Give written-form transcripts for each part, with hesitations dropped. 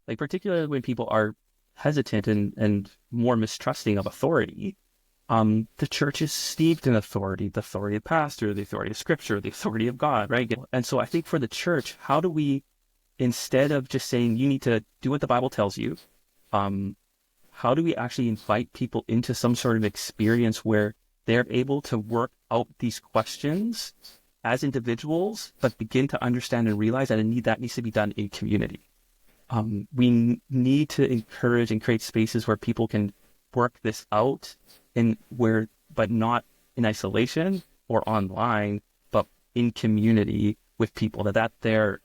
like particularly when people are hesitant and more mistrusting of authority. The church is steeped in authority, the authority of pastor, the authority of scripture, the authority of God, right? And so I think for the church, how do we, instead of just saying you need to do what the Bible tells you, um, how do we actually invite people into some sort of experience where they're able to work out these questions as individuals, but begin to understand and realize that that needs to be done in community. We need to encourage and create spaces where people can work this out but not in isolation or online, but in community with people, that their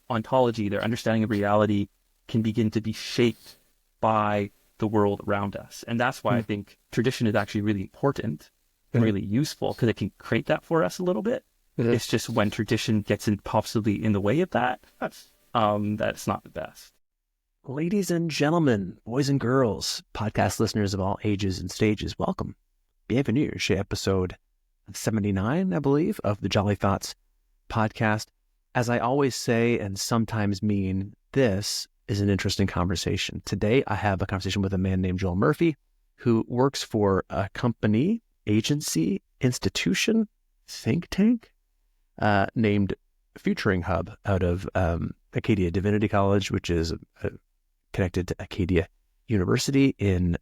ontology, their understanding of reality can begin to be shaped by the world around us. And that's why I think tradition is actually really important and really useful, because it can create that for us a little bit. It's just when tradition gets possibly in the way of that, that's not the best. Ladies and gentlemen, boys and girls, podcast listeners of all ages and stages, welcome. Bienvenue chez episode 79, I believe, of the Jolly Thoughts podcast. As I always say and sometimes mean, this is an interesting conversation. Today, I have a conversation with a man named Joel Murphy, who works for a company, agency, institution, think tank, named Futuring Hub out of Acadia Divinity College, which is connected to Acadia University in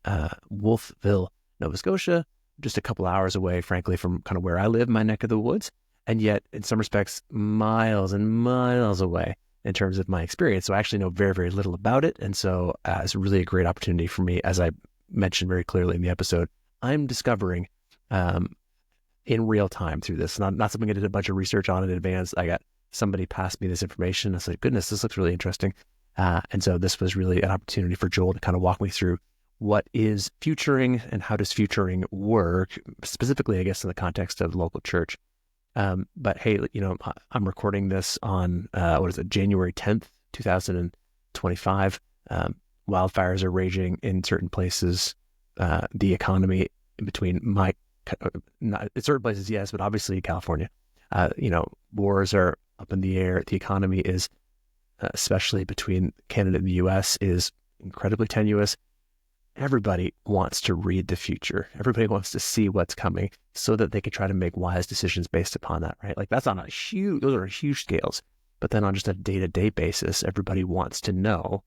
Wolfville, Nova Scotia, just a couple hours away, frankly, from kind of where I live, my neck of the woods, and yet in some respects, miles and miles away in terms of my experience. So I actually know very, very little about it. And so it's really a great opportunity for me, as I mentioned very clearly in the episode. I'm discovering in real time through this, not something I did a bunch of research on in advance. I got somebody passed me this information. I said, goodness, this looks really interesting. And so this was really an opportunity for Joel to kind of walk me through what is futuring and how does futuring work, specifically, I guess, in the context of local church. But hey, I'm recording this on, January 10th, 2025. Wildfires are raging in certain places. The economy in between not in certain places, yes, but obviously California, wars are up in the air. The economy is, especially between Canada and the US, is incredibly tenuous. Everybody wants to read the future. Everybody wants to see what's coming so that they can try to make wise decisions based upon that, right? Like those are huge scales. But then on just a day-to-day basis, everybody wants to know,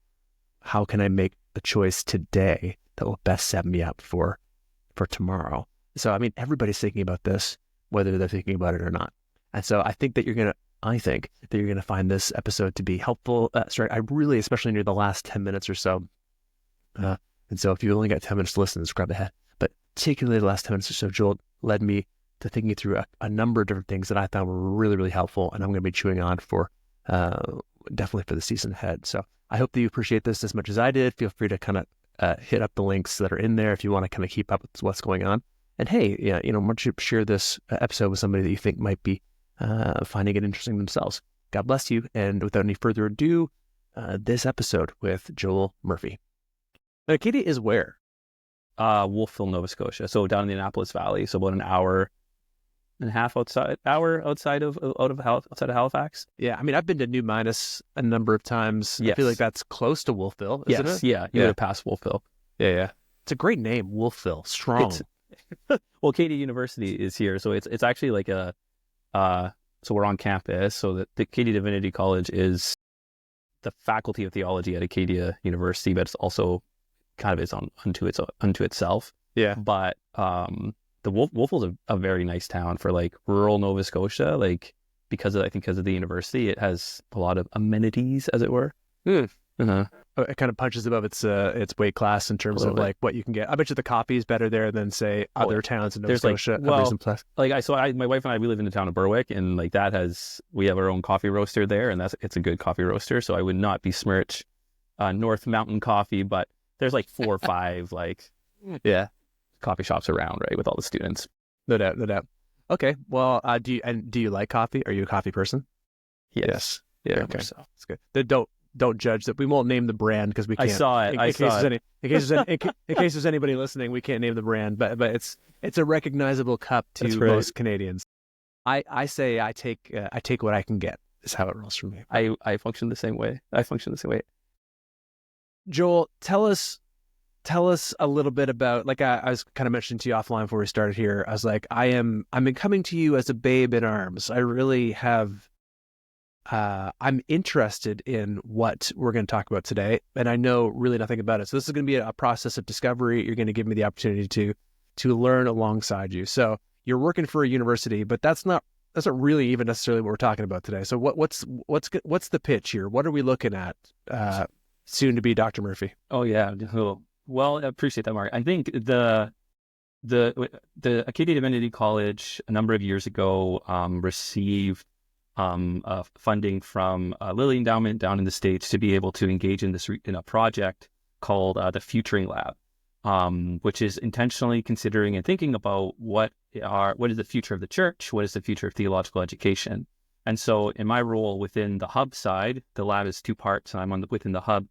how can I make a choice today that will best set me up for tomorrow? So, I mean, everybody's thinking about this, whether they're thinking about it or not. And so I think that you're going to find this episode to be helpful. Especially near the last 10 minutes or so. And so if you only got 10 minutes to listen, just grab ahead. But particularly the last 10 minutes or so, Joel led me to thinking through a number of different things that I thought were really, really helpful. And I'm going to be chewing on for definitely for the season ahead. So I hope that you appreciate this as much as I did. Feel free to kind of hit up the links that are in there if you want to kind of keep up with what's going on. And hey, why don't you share this episode with somebody that you think might be finding it interesting themselves. God bless you. And without any further ado, this episode with Joel Murphy. Acadia is where? Wolfville, Nova Scotia. So down in the Annapolis Valley. So about an hour and a half outside of Halifax. Yeah, I mean, I've been to New Minas a number of times. Yes. I feel like that's close to Wolfville, isn't it? Yeah, you would have passed Wolfville. Yeah. It's a great name, Wolfville. Strong. Well, Acadia University is here, so it's actually like so we're on campus. So the Acadia Divinity College is the Faculty of Theology at Acadia University, but it's also kind of is unto itself. Yeah. But the Wolfville's a very nice town for like rural Nova Scotia, like because of the university. It has a lot of amenities, as it were. It kind of punches above its weight class in terms of like what you can get. I bet you the coffee is better there than say other towns in Nova Scotia. My wife and I, we live in the town of Berwick, and like we have our own coffee roaster there, and it's a good coffee roaster. So I would not besmirch North Mountain Coffee, but there's like 4 or 5 coffee shops around, right, with all the students. No doubt. Okay, well, do you like coffee? Are you a coffee person? Yes. Yeah. Okay. So. That's good. Don't judge that. We won't name the brand because we can't. I saw it. In case there's anybody listening, we can't name the brand, but it's a recognizable cup to most Canadians. I say I take what I can get is how it rolls for me. I function the same way. Joel, tell us a little bit about, like I was kind of mentioning to you offline before we started here. I was like, I'm coming to you as a babe in arms. I really have I'm interested in what we're going to talk about today, and I know really nothing about it. So this is going to be a process of discovery. You're going to give me the opportunity to learn alongside you. So you're working for a university, but that's not really even necessarily what we're talking about today. So what's the pitch here? What are we looking at? Soon to be Dr. Murphy. Oh yeah. Well, I appreciate that, Mark. I think the Acadia Divinity College a number of years ago received funding from Lilly Endowment down in the States to be able to engage in this in a project called the Futuring Lab, which is intentionally considering and thinking about what is the future of the church, what is the future of theological education. And so in my role within the hub side, the lab is two parts, and I'm within the hub.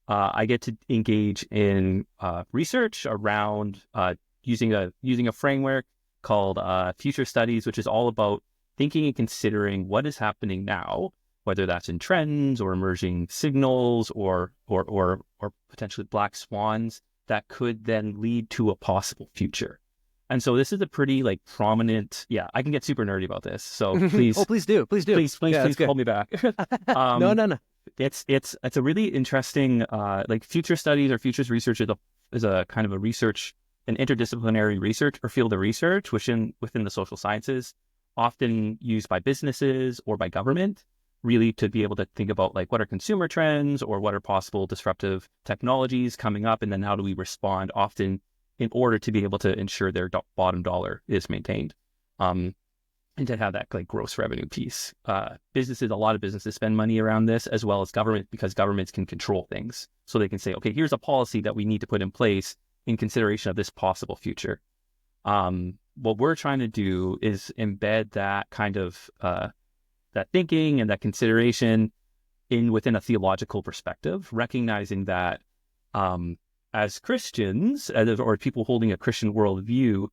I get to engage in research around using a framework called Future Studies, which is all about thinking and considering what is happening now, whether that's in trends or emerging signals or potentially black swans that could then lead to a possible future. And so this is a pretty prominent. Yeah, I can get super nerdy about this. So please, please do. please hold me back. No. It's a really interesting future studies or futures research is a kind of a research, an interdisciplinary research or field of research within the social sciences, often used by businesses or by government, really to be able to think about what are consumer trends or what are possible disruptive technologies coming up, and then how do we respond, often in order to be able to ensure their bottom dollar is maintained. And to have that gross revenue piece. A lot of businesses spend money around this, as well as government, because governments can control things. So they can say, okay, here's a policy that we need to put in place in consideration of this possible future. What we're trying to do is embed that kind of that thinking and that consideration within a theological perspective, recognizing that as Christians, or people holding a Christian worldview,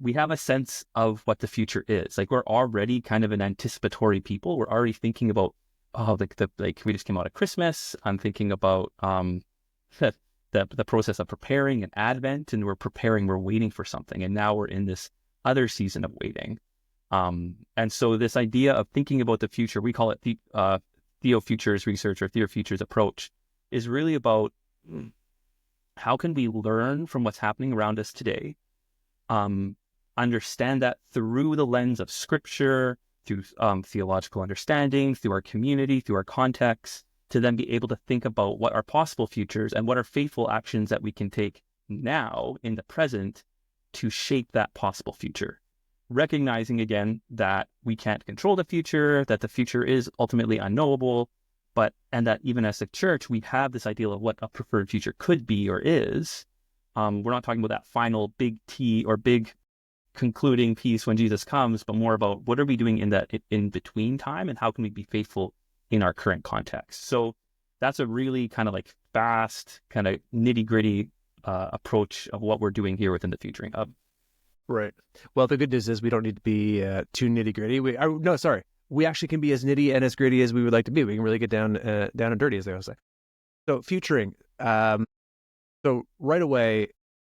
we have a sense of what the future is. We're already kind of an anticipatory people. We're already thinking about, we just came out of Christmas. I'm thinking about the process of preparing and Advent, and we're waiting for something. And now we're in this other season of waiting. And so this idea of thinking about the future, we call it Theofutures research or Theofutures approach, is really about how can we learn from what's happening around us today, understand that through the lens of Scripture, through theological understanding, through our community, through our context, to then be able to think about what are possible futures and what are faithful actions that we can take now in the present to shape that possible future. Recognizing again that we can't control the future, that the future is ultimately unknowable, and that even as a church, we have this ideal of what a preferred future could be or is. We're not talking about that final big T or big concluding piece when Jesus comes, but more about what are we doing in that in between time, and how can we be faithful in our current context. So that's a really kind of fast, kind of nitty gritty approach of what we're doing here within the Futuring Hub. Right. Well, the good news is we don't need to be too nitty gritty. We actually can be as nitty and as gritty as we would like to be. We can really get down and dirty, as they always say. So Futuring. So right away,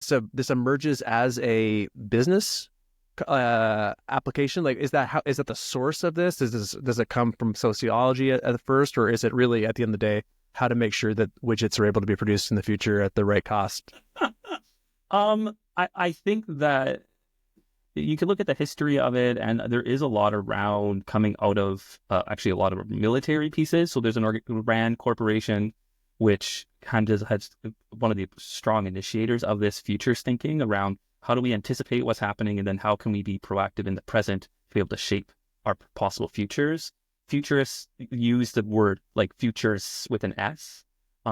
so this emerges as a business application. Is that the source of this? Does it come from sociology at first, or is it really at the end of the day how to make sure that widgets are able to be produced in the future at the right cost? I think that you can look at the history of it, and there is a lot around coming out of actually a lot of military pieces. So there's an RAND Corporation, which kind of has one of the strong initiators of this futures thinking around how do we anticipate what's happening, and then how can we be proactive in the present to be able to shape our possible futures. Futurists use the word futures with an S,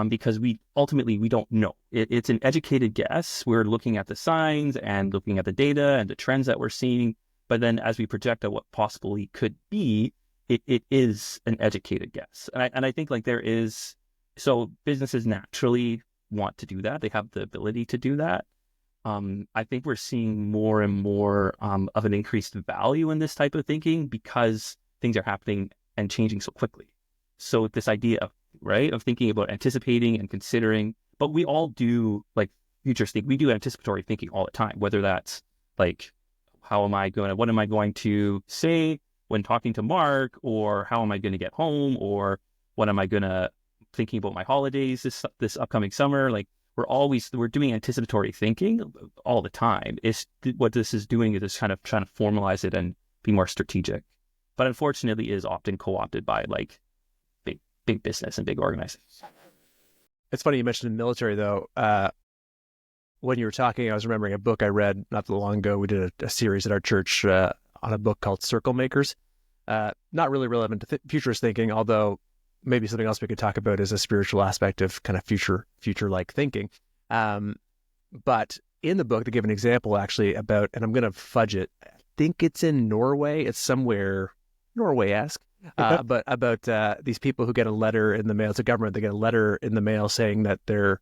because we don't know. It's an educated guess. We're looking at the signs and looking at the data and the trends that we're seeing, but then as we project out what possibly could be, it is an educated guess. And I think there is. So businesses naturally want to do that. They have the ability to do that. I think we're seeing more and more of an increased value in this type of thinking because things are happening and changing so quickly. So this idea of right? Of thinking about anticipating and considering. But we all do like future think. We do anticipatory thinking all the time, whether that's like, what am I going to say when talking to Mark, or how am I going to get home, or what am I going to thinking about my holidays this upcoming summer? Like we're doing anticipatory thinking all the time. What this is doing is just kind of trying to formalize it and be more strategic. But unfortunately, it is often co-opted by like big business and big organizations. It's funny you mentioned the military, though. When you were talking, I was remembering a book I read not too long ago. We did a series at our church on a book called Circle Makers. Not really relevant to futurist thinking, although maybe something else we could talk about is a spiritual aspect of kind of future-like thinking. But in the book, they give an example actually about, and I'm going to fudge it, I think it's in Norway. It's somewhere Norway-esque. But about these people who get a letter in the mail. It's a government. They get a letter in the mail saying that their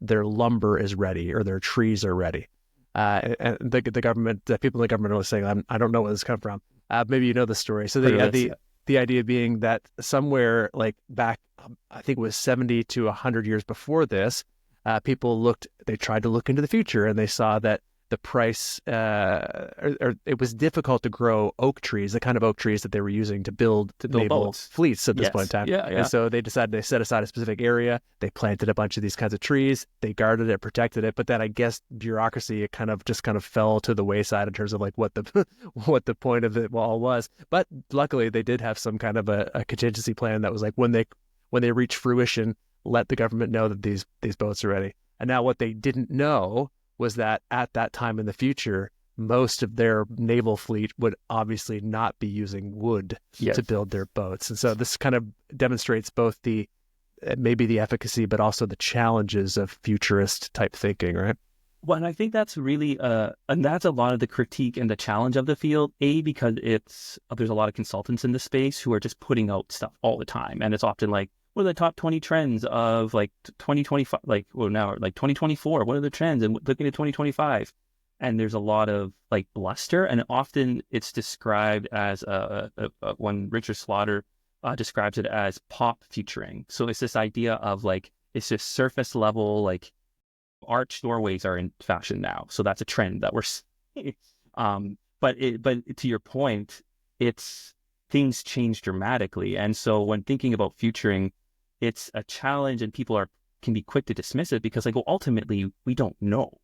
lumber is ready or their trees are ready. And the government, people in the government are saying, I don't know where this comes from. Maybe you know the story. So the idea being that somewhere like back, I think it was 70 to 100 years before this, they tried to look into the future, and they saw that the price, or it was difficult to grow oak trees, the kind of oak trees that they were using to build naval boats. fleets at this point in time. Yeah. And so they decided they set aside a specific area. They planted a bunch of these kinds of trees. They guarded it, protected it. But then I guess bureaucracy, it kind of fell to the wayside in terms of like what the point of it all was. But luckily they did have some kind of a contingency plan that was like when they reach fruition, let the government know that these boats are ready. And now what they didn't know was that at that time in the future, most of their naval fleet would obviously not be using wood to build their boats. And so this kind of demonstrates both maybe the efficacy, but also the challenges of futurist type thinking, right? Well, and I think that's really, and that's a lot of the critique and the challenge of the field, because there's a lot of consultants in the space who are just putting out stuff all the time. And it's often like, what are the top 20 trends of like 2025, like, well, now like 2024, what are the trends? And looking at 2025. And there's a lot of like bluster. And often it's described as when Richard Slaughter describes it as pop futuring. So it's this idea of like, it's just surface level, like arched doorways are in fashion now. So that's a trend that we're seeing. But to your point, things change dramatically. And so when thinking about futuring, it's a challenge, and people can be quick to dismiss it because like, well, ultimately we don't know.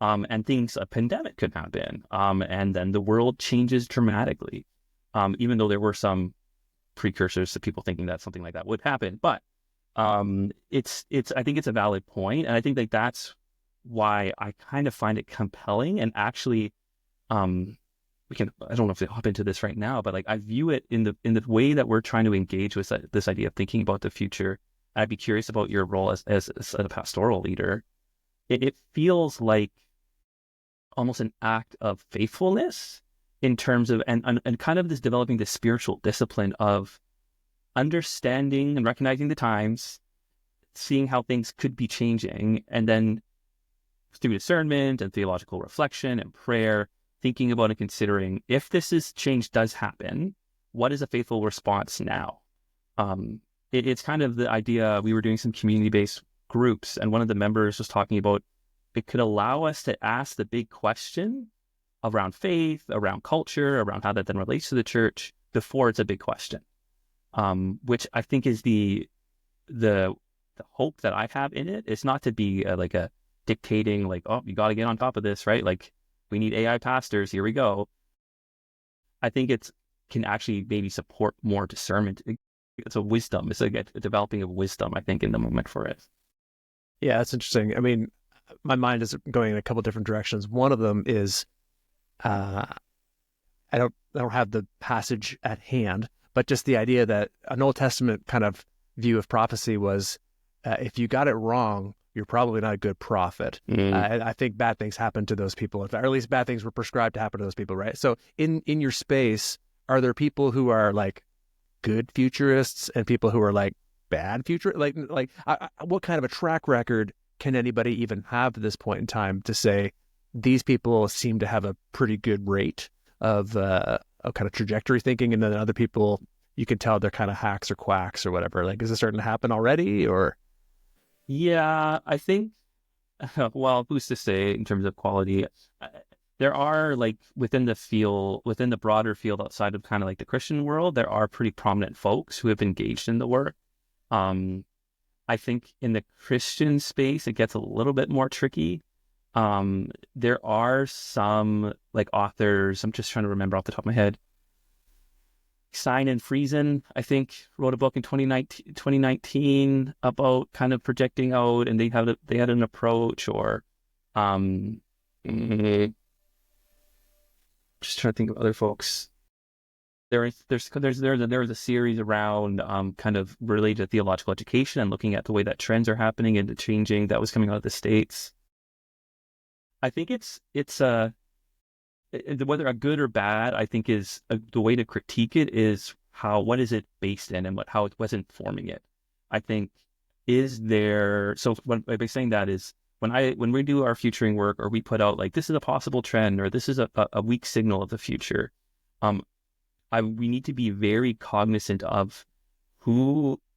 And a pandemic could happen. And then the world changes dramatically. Even though there were some precursors to people thinking that something like that would happen. But I think it's a valid point. And I think like that's why I kind of find it compelling. And actually, I don't know if they hop into this right now, but like I view it in the way that we're trying to engage with this idea of thinking about the future. I'd be curious about your role as a pastoral leader. It feels like almost an act of faithfulness in terms of, and kind of this developing this spiritual discipline of understanding and recognizing the times, seeing how things could be changing, and then through discernment and theological reflection and prayer, thinking about and considering if change does happen, what is a faithful response now? It's kind of the idea, we were doing some community-based groups, and one of the members was talking about it could allow us to ask the big question around faith, around culture, around how that then relates to the church before it's a big question, which I think is the hope that I have in it. It's not to be like a dictating, like, oh, you got to get on top of this, right? Like, we need AI pastors, here we go. I think it can actually maybe support more discernment. It's a wisdom. It's like a developing of wisdom, I think, in the moment for it. Yeah, that's interesting. I mean, my mind is going in a couple different directions. One of them is, I don't have the passage at hand, but just the idea that an Old Testament kind of view of prophecy was, if you got it wrong, you're probably not a good prophet. I think bad things happen to those people, or at least bad things were prescribed to happen to those people, right? So in your space, are there people who are like good futurists and people who are like bad futurists? Like what kind of a track record can anybody even have at this point in time to say these people seem to have a pretty good rate of kind of trajectory thinking, and then other people you could tell they're kind of hacks or quacks or whatever? Like, is it starting to happen already, or? Yeah, I think, well, who's to say in terms of quality? Uh, There are like within the broader field outside of kind of like the Christian world, there are pretty prominent folks who have engaged in the work. Um, I think in the Christian space, it gets a little bit more tricky. There are some like authors, I'm just trying to remember off the top of my head. Sign and Friesen, I think, wrote a book in 2019 about kind of projecting out, and they had an approach, or um, mm, just trying to think of other folks. There was a series around kind of related to theological education and looking at the way that trends are happening and changing that was coming out of the States. I think whether a good or bad, I think is the way to critique it is what is it based in, and how it was informing it. I think by saying that is when we do our futuring work, or we put out like this is a possible trend, or this is a weak signal of the future, we need to be very cognizant of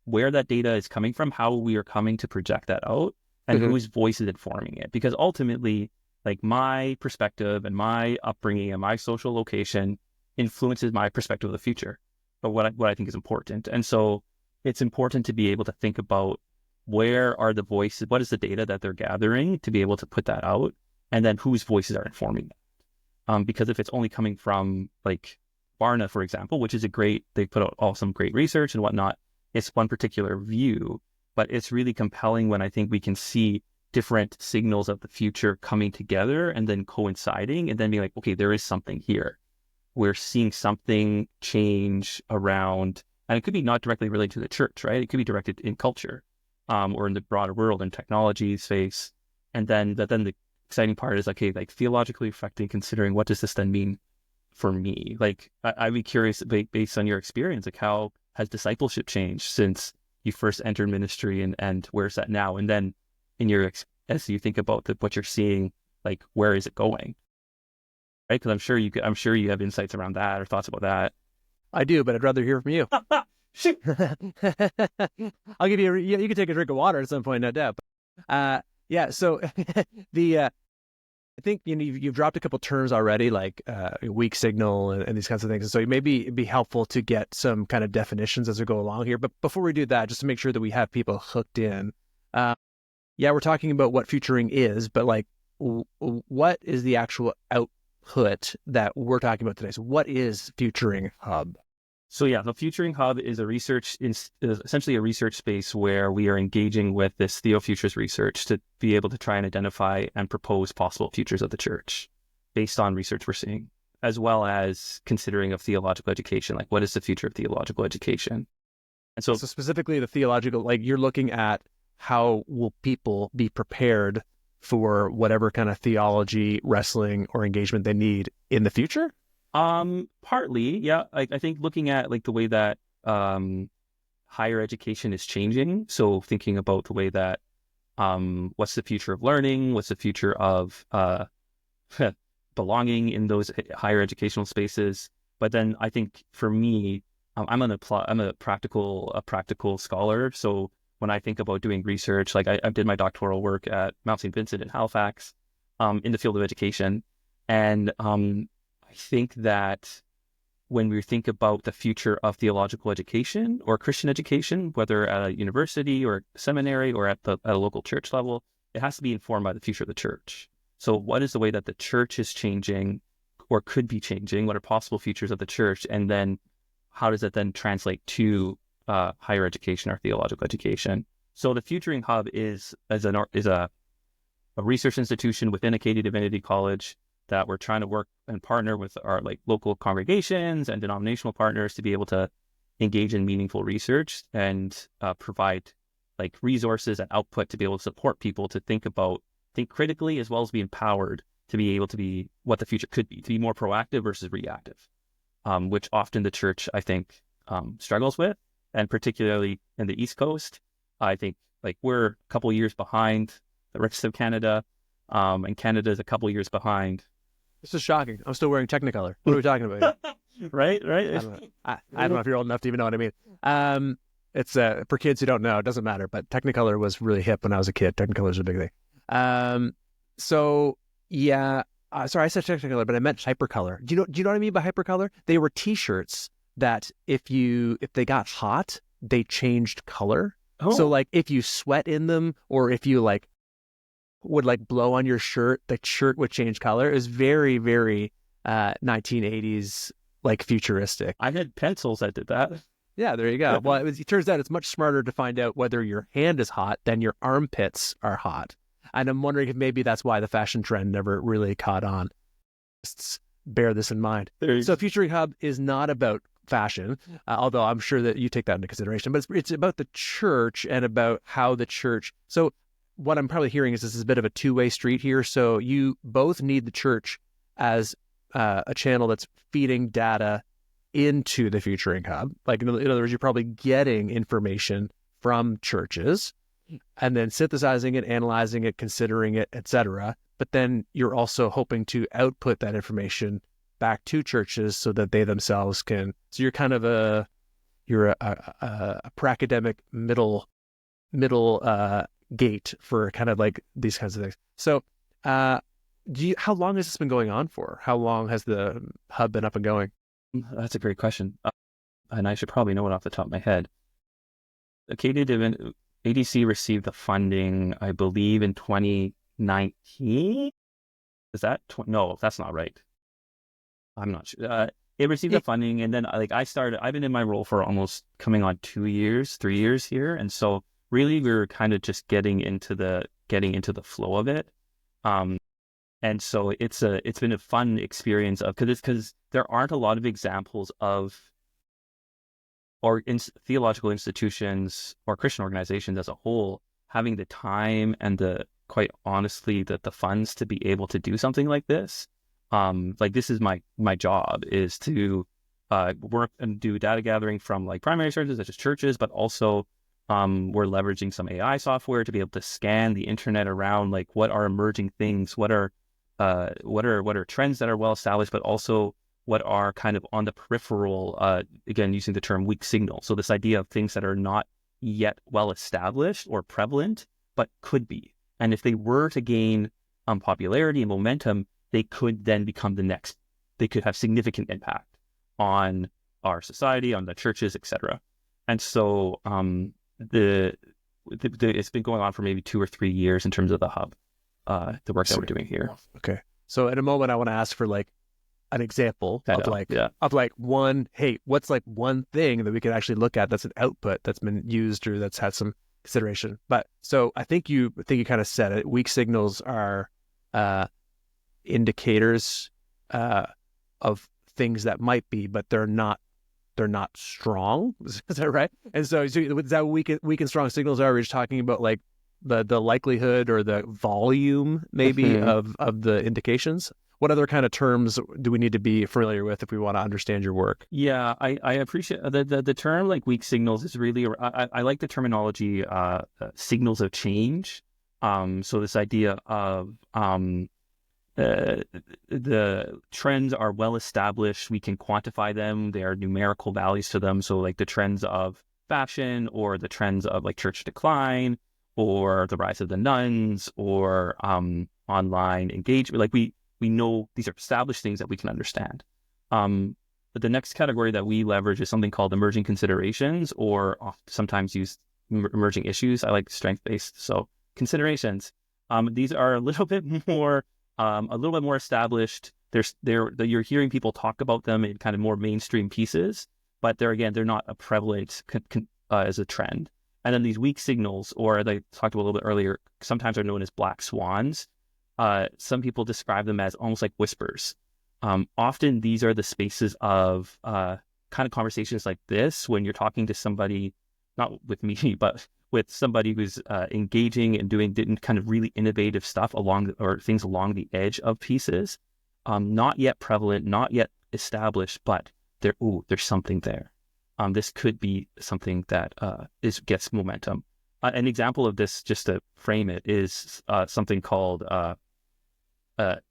where that data is coming from, how we are coming to project that out, and whose voice is informing it. Because ultimately, like my perspective and my upbringing and my social location influences my perspective of the future, but what I think is important. And so it's important to be able to think about where are the voices, what is the data that they're gathering to be able to put that out, and then whose voices are informing that. Because if it's only coming from like Barna, for example, which is they put out some great research and whatnot, it's one particular view, but it's really compelling when I think we can see different signals of the future coming together and then coinciding, and then being like, okay, there is something here. We're seeing something change around, and it could be not directly related to the church, right? It could be directed in culture, or in the broader world and technology space. And then the exciting part is, okay, like theologically affecting, considering what does this then mean for me? Like, I'd be curious, based on your experience, like how has discipleship changed since you first entered ministry, and where's that now? And then as you think about what you're seeing, like where is it going? Right? Because I'm sure you have insights around that or thoughts about that. I do, but I'd rather hear from you. I'll give you. You can take a drink of water at some point, no doubt. Yeah. So I think you've dropped a couple terms already, like weak signal and these kinds of things. And so maybe it'd be helpful to get some kind of definitions as we go along here. But before we do that, just to make sure that we have people hooked in, yeah, we're talking about what futuring is, but like, what is the actual output that we're talking about today? So what is Futuring Hub? So yeah, the Futuring Hub is essentially a research space where we are engaging with this Theofutures research to be able to try and identify and propose possible futures of the church based on research we're seeing, as well as considering of theological education, like what is the future of theological education? And so specifically the theological, like you're looking at how will people be prepared for whatever kind of theology, wrestling, or engagement they need in the future? Partly, yeah. I think looking at like the way that higher education is changing. So thinking about the way that what's the future of learning, what's the future of belonging in those higher educational spaces. But then I think for me, I'm a practical scholar. So when I think about doing research, like I did my doctoral work at Mount St. Vincent in Halifax, in the field of education, and I think that when we think about the future of theological education or Christian education, whether at a university or seminary or at a local church level, it has to be informed by the future of the church. So what is the way that the church is changing or could be changing? What are possible futures of the church? And then how does it then translate to higher education or theological education? So the Futuring Hub is a research institution within Acadia Divinity College that we're trying to work and partner with our like local congregations and denominational partners to be able to engage in meaningful research and provide like resources and output to be able to support people to think critically, as well as be empowered to be able to be what the future could be, to be more proactive versus reactive, which often the church, I think, struggles with. And particularly in the East Coast, I think like we're a couple of years behind the rest of Canada, and Canada is a couple of years behind. This is shocking. I'm still wearing Technicolor. What are we talking about here? right? I don't know if you're old enough to even know what I mean. It's for kids who don't know, it doesn't matter. But Technicolor was really hip when I was a kid. Technicolor is a big thing. So yeah, sorry, I said Technicolor, but I meant Hypercolor. Do you know what I mean by Hypercolor? They were T-shirts that if they got hot, they changed color. Oh. So like if you sweat in them, or if you like would like blow on your shirt, the shirt would change color. It was very, very 1980s, like futuristic. I had pencils that did that. Yeah, there you go. Well, it turns out it's much smarter to find out whether your hand is hot than your armpits are hot. And I'm wondering if maybe that's why the fashion trend never really caught on. Just bear this in mind. So Futuring Hub is not about fashion, although I'm sure that you take that into consideration, but it's about the church and about how the church. So what I'm probably hearing is this is a bit of a two-way street here. So you both need the church as a channel that's feeding data into the Futuring Hub. Like in other words, you're probably getting information from churches and then synthesizing it, analyzing it, considering it, etc. But then you're also hoping to output that information back to churches so that they themselves can. So you're kind of a pra-academic middle gate for kind of like these kinds of things. So how long has this been going on for? How long has the hub been up and going? That's a great question. And I should probably know it off the top of my head. ADC received the funding, I believe, in 2019. Is that? No, that's not right. I'm not sure. It received the funding, and then I've been in my role for almost coming on 3 years here. And so really we were kind of just getting into the flow of it. And so it's been a fun experience because there aren't a lot of examples of theological institutions or Christian organizations as a whole having the time and quite honestly the funds to be able to do something like this. Like this is my job is to work and do data gathering from like primary sources such as churches, but also we're leveraging some AI software to be able to scan the internet around like what are emerging things, what are trends that are well established, but also what are kind of on the peripheral, again, using the term weak signal. So this idea of things that are not yet well established or prevalent, but could be. And if they were to gain popularity and momentum, they could then become they could have significant impact on our society, on the churches, etc. And so it's been going on for maybe 2 or 3 years in terms of the hub, the work that we're doing here. Okay. So in a moment, I want to ask for like an example of one, hey, what's like one thing that we could actually look at that's an output that's been used or that's had some consideration. But so I think you kind of said it. Weak signals are indicators of things that might be, but they're not strong. Is that right? And so is that weak and strong signals are? We're just talking about like the likelihood or the volume maybe of the indications. What other kind of terms do we need to be familiar with if we want to understand your work? Yeah, I appreciate the term like weak signals is really, I like the terminology signals of change. So this idea of the trends are well established, we can quantify them, there are numerical values to them. So like the trends of fashion or the trends of like church decline or the rise of the nuns or online engagement, like we know these are established things that we can understand. But the next category that we leverage is something called emerging considerations, or sometimes used emerging issues. I like strength-based. So considerations. These are a little bit more established. You're hearing people talk about them in kind of more mainstream pieces, but they're not a prevalent as a trend. And then these weak signals, or they talked about a little bit earlier, sometimes are known as black swans. Some people describe them as almost like whispers. Often these are the spaces of kind of conversations like this when you're talking to somebody, not with me, but with somebody who's engaging and doing kind of really innovative stuff things along the edge of pieces. Not yet prevalent, not yet established, but there's something there. This could be something that gets momentum. An example of this, just to frame it, is something called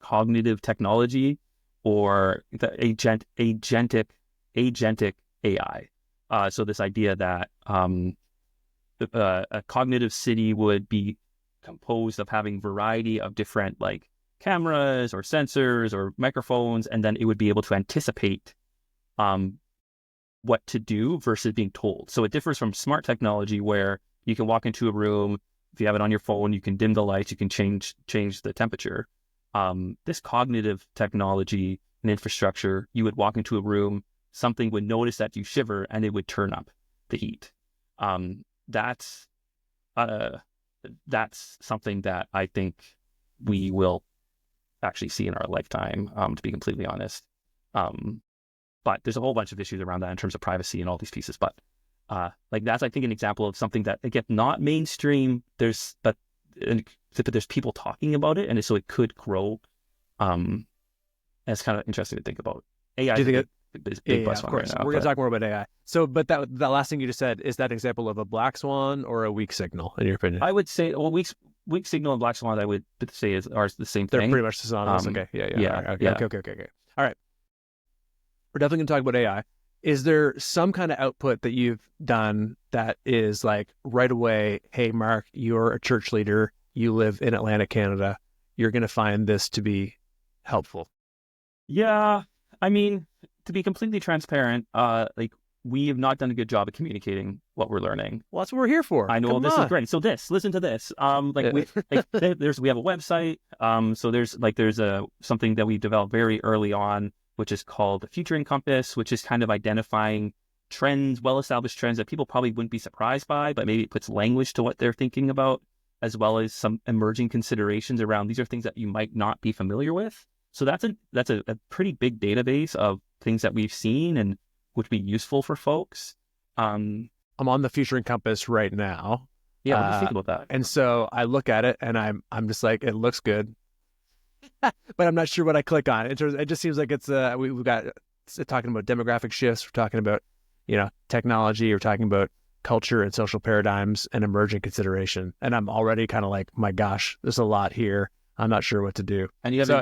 cognitive technology, or the agentic AI. So this idea that a cognitive city would be composed of having variety of different like cameras or sensors or microphones, and then it would be able to anticipate what to do versus being told. So it differs from smart technology where you can walk into a room, if you have it on your phone, you can dim the lights, you can change the temperature. This cognitive technology and infrastructure, you would walk into a room, something would notice that you shiver and it would turn up the heat. That's something that I think we will actually see in our lifetime, to be completely honest. But there's a whole bunch of issues around that in terms of privacy and all these pieces. But like that's, I think, an example of something that, again, not mainstream. But there's people talking about it, and so it could grow. And it's kind of interesting to think about. AI Do you think big yeah, buzz of one course. right now. We're going to talk more about AI. So, but that last thing you just said, is that example of a black swan or a weak signal, in your opinion? I would say, well, weak signal and black swan, I would say are the same They're thing. pretty much synonymous. Okay. Yeah. Okay. All right. We're definitely going to talk about AI. Is there some kind of output that you've done that is like right away, hey, Mark, you're a church leader, you live in Atlantic, Canada, you're going to find this to be helpful? Yeah. I mean, to be completely transparent, like we have not done a good job of communicating what we're learning. Well, that's what we're here for. I know Come this on. is great. So listen to this. We have a website. So there's something that we developed very early on, which is called the Futuring Compass, which is kind of identifying trends, well-established trends that people probably wouldn't be surprised by, but maybe it puts language to what they're thinking about, as well as some emerging considerations around these are things that you might not be familiar with. So that's a pretty big database of things that we've seen and would be useful for folks. I'm on the Futuring Compass right now. Yeah, what do you think about that? And so I look at it and I'm just like, it looks good. But I'm not sure what I click on. It just seems like it's we've got talking about demographic shifts. We're talking about technology. We're talking about culture and social paradigms and emerging consideration. And I'm already kind of like, my gosh, there's a lot here. I'm not sure what to do. And you have So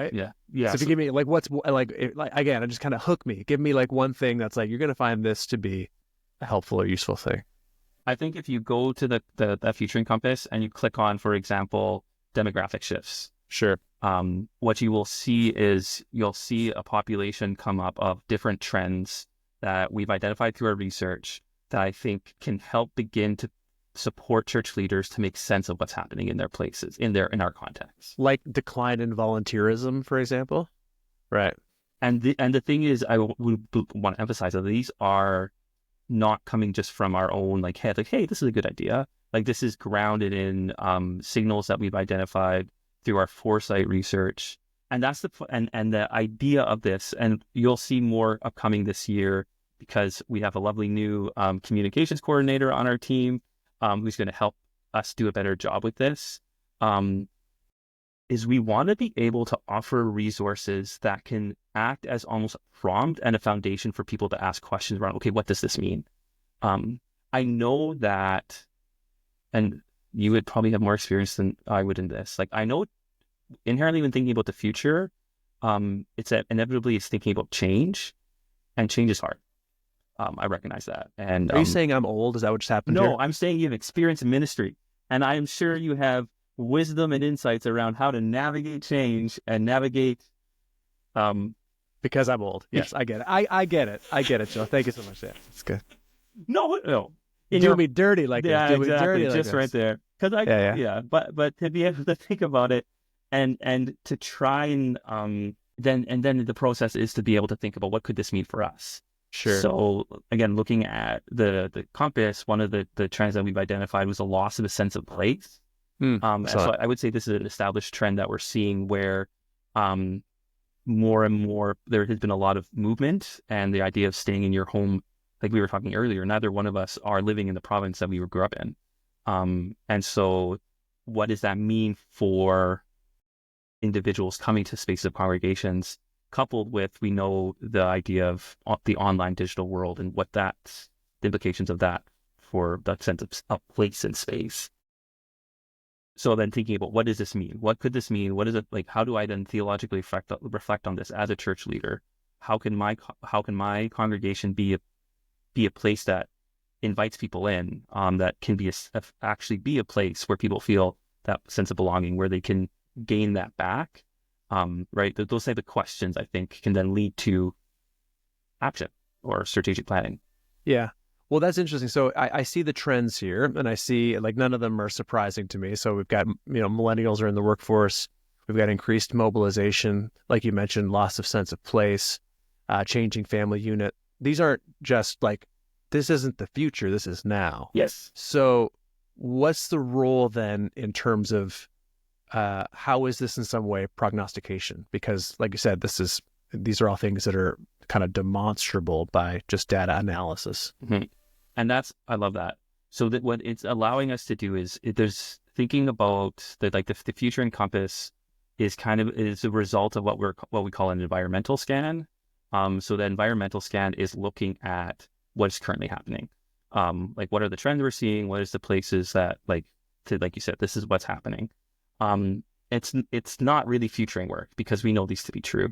if you give me like what's like again, just kind of hook me. Give me like one thing that's like you're going to find this to be a helpful or useful thing. I think if you go to the Futuring Compass and you click on, for example, demographic shifts. Sure. What you will see is you'll see a population come up of different trends that we've identified through our research that I think can help begin to support church leaders to make sense of what's happening in their places, in our context. Like decline in volunteerism, for example. Right. And the thing is, I would want to emphasize that these are not coming just from our own head, like, hey, this is a good idea. Like, this is grounded in signals that we've identified through our foresight research. And that's the idea of this. And you'll see more upcoming this year because we have a lovely new communications coordinator on our team who's going to help us do a better job with this. Is we want to be able to offer resources that can act as almost a prompt and a foundation for people to ask questions around, okay, what does this mean? I know that, and you would probably have more experience than I would in this. Like, I know inherently when thinking about the future, it's inevitably it's thinking about change, and change is hard. I recognize that. And are you saying I'm old? Is that what just happened? No, here? I'm saying you have experience in ministry, and I am sure you have wisdom and insights around how to navigate change and navigate. Because I'm old. Yes, I get it. I get it. I get it, Joe. Thank you so much. Yeah, it's good. No. Do me dirty like yeah, this. Do exactly. me dirty like just this. right there. Because but to be able to think about it and to try and then the process is to be able to think about what could this mean for us. Sure. So again, looking at the compass, one of the trends that we've identified was a loss of a sense of place. So I would say this is an established trend that we're seeing where more and more there has been a lot of movement, and the idea of staying in your home, like we were talking earlier, neither one of us are living in the province that we grew up in. And so what does that mean for individuals coming to spaces of congregations, coupled with, we know, the idea of the online digital world and what the implications of that for that sense of place and space. So then thinking about what does this mean? What could this mean? What is it like? How do I then theologically reflect on this as a church leader? How can my congregation be a place that invites people in, that can be actually be a place where people feel that sense of belonging, where they can gain that back, right? Those type of questions, I think, can then lead to action or strategic planning. Yeah. Well, that's interesting. So I see the trends here, and I see like none of them are surprising to me. So we've got, millennials are in the workforce. We've got increased mobilization, like you mentioned, loss of sense of place, changing family unit. These aren't just like, this isn't the future, this is now. Yes. So what's the role then in terms of how is this in some way prognostication? Because like you said, these are all things that are kind of demonstrable by just data analysis. Mm-hmm. And I love that. So that what it's allowing us to do is there's thinking about the future encompass is a result of what we call an environmental scan. So the environmental scan is looking at what's currently happening. Like what are the trends we're seeing? What is the places that like you said, this is what's happening. It's not really futuring work because we know these to be true.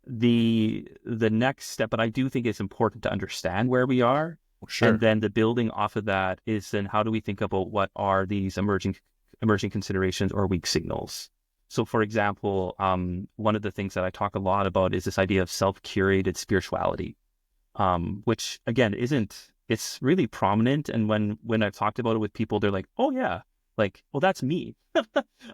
The next step, but I do think it's important to understand where we are. Sure. And then the building off of that is then how do we think about what are these emerging considerations or weak signals? So for example, one of the things that I talk a lot about is this idea of self-curated spirituality, which again it's really prominent. And when I've talked about it with people, they're like, oh yeah, like, oh, that's me.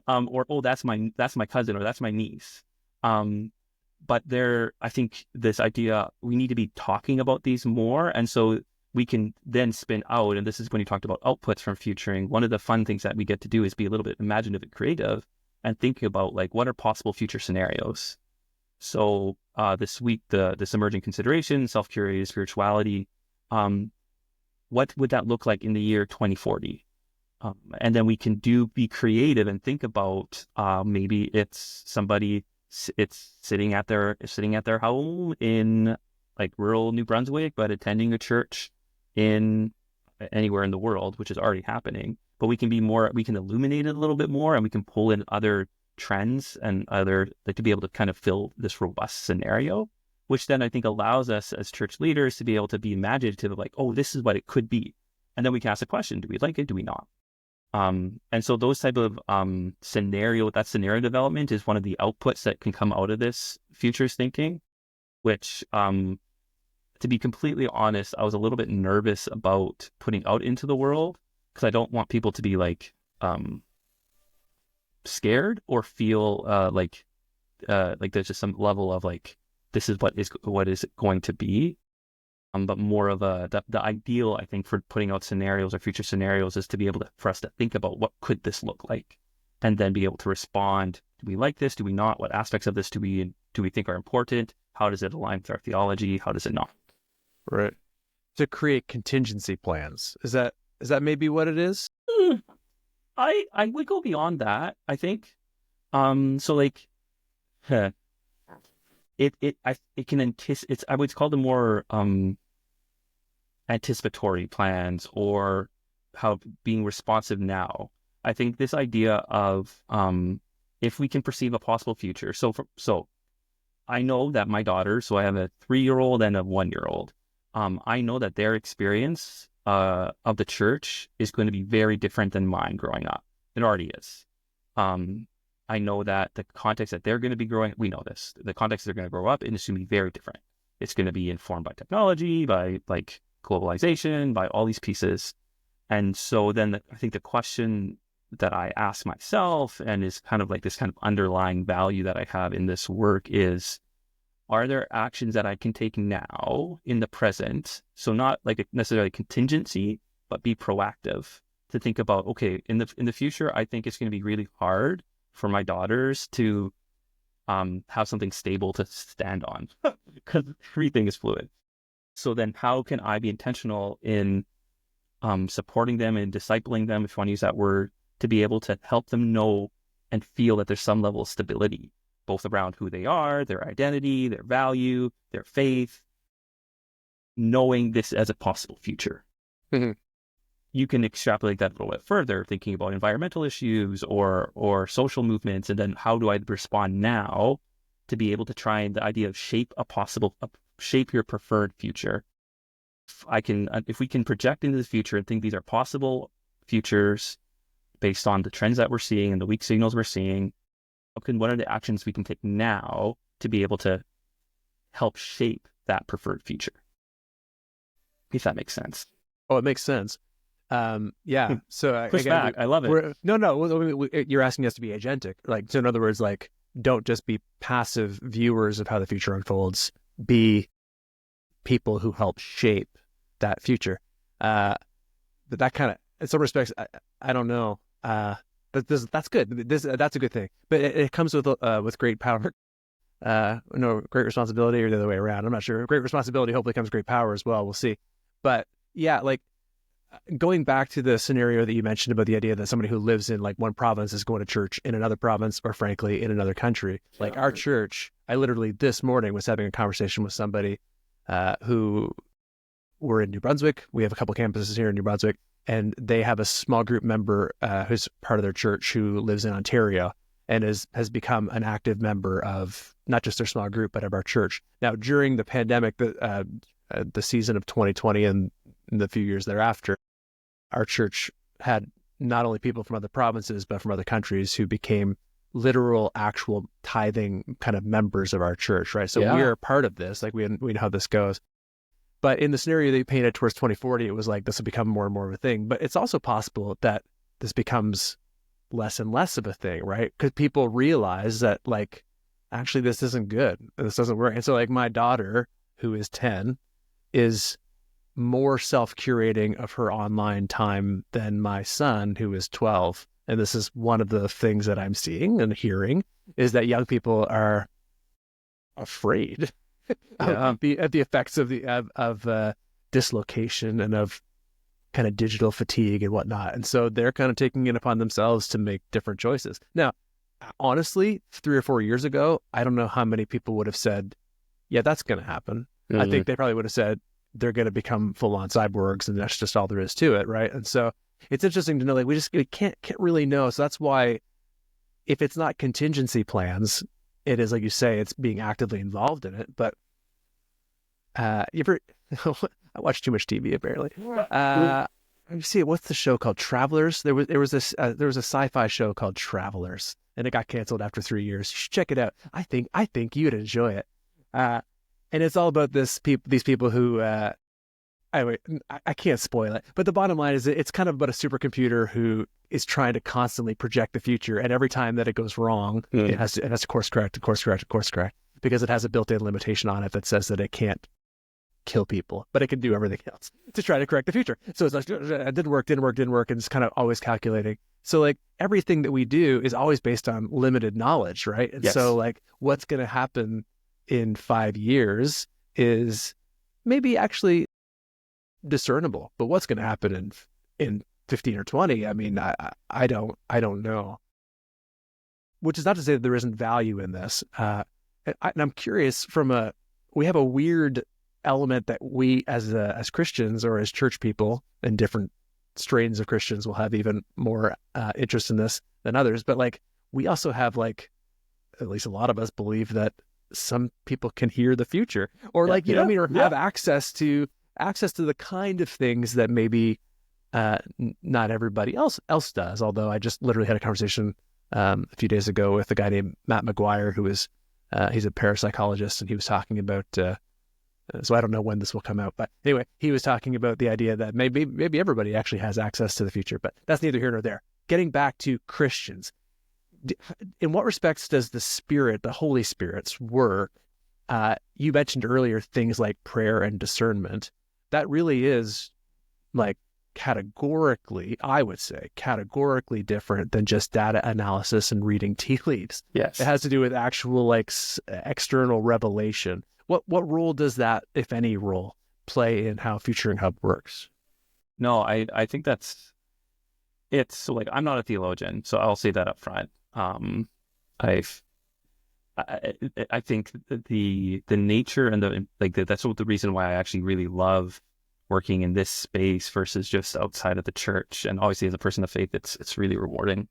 Or, oh, that's my cousin or that's my niece. But I think this idea, we need to be talking about these more. And so we can then spin out, and this is when you talked about outputs from futuring. One of the fun things that we get to do is be a little bit imaginative and creative and thinking about like, what are possible future scenarios? So this week, this emerging consideration, self-curated spirituality, what would that look like in the year 2040? And then we can be creative and think about maybe it's somebody sitting at their home in like rural New Brunswick, but attending a church in anywhere in the world, which is already happening. But we can illuminate it a little bit more, and we can pull in other trends and to be able to kind of fill this robust scenario, which then I think allows us as church leaders to be able to be imaginative of like, oh, this is what it could be. And then we can ask the question, do we like it? Do we not? And so those type of scenario development is one of the outputs that can come out of this futures thinking, which to be completely honest, I was a little bit nervous about putting out into the world because I don't want people to be like scared or feel like there's just some level of like, this is what is going to be. But more of the ideal, I think, for putting out scenarios or future scenarios is to be able for us to think about what could this look like, and then be able to respond. Do we like this? Do we not? What aspects of this do we think are important? How does it align with our theology? How does it not? Right. To create contingency plans. Is that maybe what it is? I would go beyond that, I think. So like, it can anticipate. I would call them more anticipatory plans, or how being responsive now. I think this idea of if we can perceive a possible future. So I know that my daughter, so I have a 3-year-old and a 1-year-old. I know that their experience of the church is going to be very different than mine growing up. It already is. I know that the context that they're going to be growing, we know this, the context they're going to grow up in is going to be very different. It's going to be informed by technology, by like globalization, by all these pieces. And so then I think the question that I ask myself, and is kind of like this kind of underlying value that I have in this work, is, are there actions that I can take now in the present? So not like necessarily contingency, but be proactive to think about, okay, in the future, I think it's going to be really hard for my daughters to have something stable to stand on because everything is fluid. So then how can I be intentional in supporting them and discipling them, if you want to use that word, to be able to help them know and feel that there's some level of stability, both around who they are, their identity, their value, their faith, knowing this as a possible future. Mm-hmm. you can extrapolate that a little bit further, thinking about environmental issues or social movements, and then how do I respond now to be able to try and the idea of shape your preferred future. If we can project into the future and think these are possible futures based on the trends that we're seeing and the weak signals we're seeing, what are the actions we can take now to be able to help shape that preferred future? If that makes sense. Oh, it makes sense. Yeah. So Push again, back. I love it. You're asking us to be agentic. Like, so in other words, like, don't just be passive viewers of how the future unfolds. Be people who help shape that future. But that kind of, in some respects, I don't know. That's good. That's a good thing. But it comes with great power. Great responsibility, or the other way around. I'm not sure. Great responsibility hopefully comes great power as well. We'll see. But yeah, like, going back to the scenario that you mentioned about the idea that somebody who lives in like one province is going to church in another province, or frankly in another country. Like our church, I literally this morning was having a conversation with somebody who were in New Brunswick. We have a couple campuses here in New Brunswick, and they have a small group member who's part of their church who lives in Ontario and has become an active member of not just their small group, but of our church. Now, during the pandemic, the season of 2020 and the few years thereafter, our church had not only people from other provinces, but from other countries who became literal, actual tithing kind of members of our church, right? So we are part of this. Like, we know how this goes. But in the scenario that you painted towards 2040, it was like this will become more and more of a thing. But it's also possible that this becomes less and less of a thing, right? Because people realize that, like, actually this isn't good. This doesn't work. And so, like, my daughter, who is 10, is more self-curating of her online time than my son, who is 12. And this is one of the things that I'm seeing and hearing, is that young people are afraid of the effects of dislocation and of kind of digital fatigue and whatnot. And so they're kind of taking it upon themselves to make different choices. Now, honestly, 3 or 4 years ago, I don't know how many people would have said, yeah, that's going to happen. Mm-hmm. I think they probably would have said they're going to become full-on cyborgs, and that's just all there is to it, right? And so it's interesting to know, like, we can't really know. So that's why, if it's not contingency plans, it is, like you say, it's being actively involved in it. But I watch too much TV apparently. Let me see, what's the show called? Travelers. There was a sci-fi show called Travelers, and it got canceled after 3 years. You should check it out. I think you'd enjoy it. And it's all about these people who, anyway, I can't spoil it, but the bottom line is it's kind of about a supercomputer who is trying to constantly project the future, and every time that it goes wrong, it has to course correct, because it has a built-in limitation on it that says that it can't kill people, but it can do everything else to try to correct the future. So it's like, it didn't work, and it's kind of always calculating. So, like, everything that we do is always based on limited knowledge, right? And so, like, what's going to happen in 5 years is maybe actually discernible, but what's going to happen in 15 or 20, I mean, I don't know. Which is not to say that there isn't value in this. And I'm curious, we have a weird element that we as Christians, or as church people, and different strains of Christians will have even more interest in this than others. But, like, we also have, like, at least a lot of us believe that some people can hear the future, or have access to the kind of things that maybe not everybody else does. Although I just literally had a conversation a few days ago with a guy named Matt McGuire, who is he's a parapsychologist, and he was talking about so I don't know when this will come out, but anyway, he was talking about the idea that maybe everybody actually has access to the future. But that's neither here nor there. Getting back to Christians, in what respects does the Holy Spirit's work? You mentioned earlier things like prayer and discernment. That really is, like, I would say categorically different than just data analysis and reading tea leaves. Yes. It has to do with actual, like, external revelation. What role does that, if any role, play in how Futuring Hub works? No, I think so, like, I'm not a theologian, so I'll say that up front. I think the nature and that's the reason why I actually really love working in this space versus just outside of the church. And obviously, as a person of faith, it's really rewarding.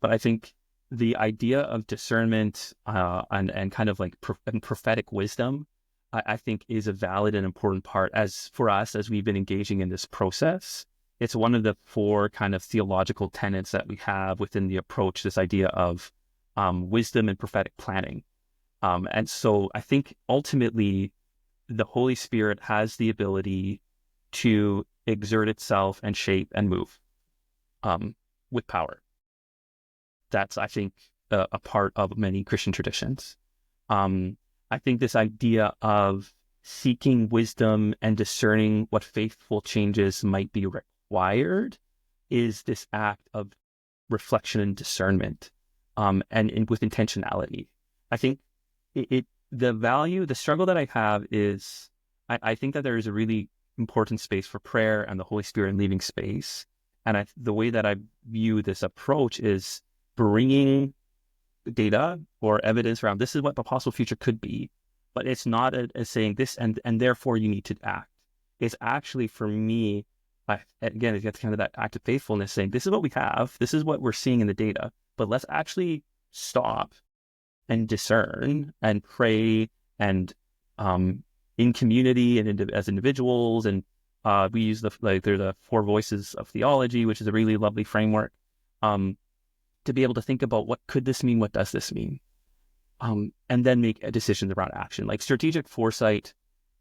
But I think the idea of discernment and kind of like and prophetic wisdom, I think is a valid and important part as for us as we've been engaging in this process. It's one of the 4 kind of theological tenets that we have within the approach, this idea of wisdom and prophetic planning. And so I think ultimately the Holy Spirit has the ability to exert itself and shape and move with power. That's, I think, a part of many Christian traditions. I think this idea of seeking wisdom and discerning what faithful changes might be required is this act of reflection and discernment, and with intentionality. I think the struggle that I have is I think that there is a really important space for prayer and the Holy Spirit leaving space. And the way that I view this approach is bringing data or evidence around this is what the possible future could be, but it's not as saying this and therefore you need to act. It's actually, for me, again, it gets kind of that act of faithfulness saying this is what we have, this is what we're seeing in the data, but let's actually stop and discern and pray and in community and as individuals. And we use there's the 4 voices of theology, which is a really lovely framework to be able to think about what could this mean, what does this mean, and then make decisions around action. Like strategic foresight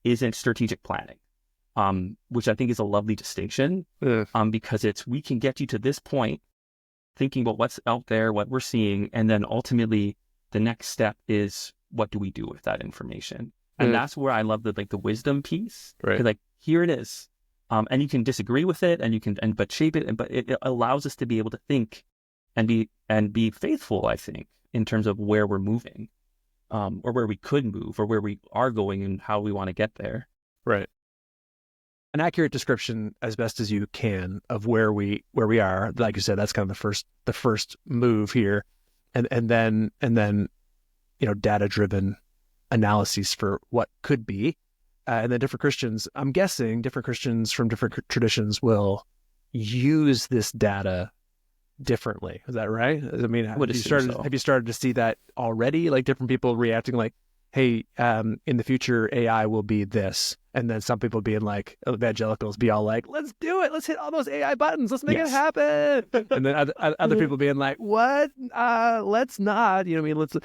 isn't strategic planning, which I think is a lovely distinction, because we can get you to this point thinking about what's out there, what we're seeing, and then ultimately the next step is what do we do with that information? And that's where I love the wisdom piece. Right. Like, here it is. And you can disagree with it but shape it. But it allows us to be able to think and be faithful, I think, in terms of where we're moving, or where we could move, or where we are going and how we want to get there. Right. An accurate description as best as you can of where we are. Like you said, that's kind of the first move here. And then data-driven analyses for what could be. And then different Christians, I'm guessing different Christians from different traditions will use this data differently. Is that right? I mean, have you started to see that already? Like different people reacting like, hey, in the future, AI will be this. And then some people being like, evangelicals be all like, let's do it. Let's hit all those AI buttons. Let's make it happen. And then other people being like, what? Let's not. You know what I mean? Let's.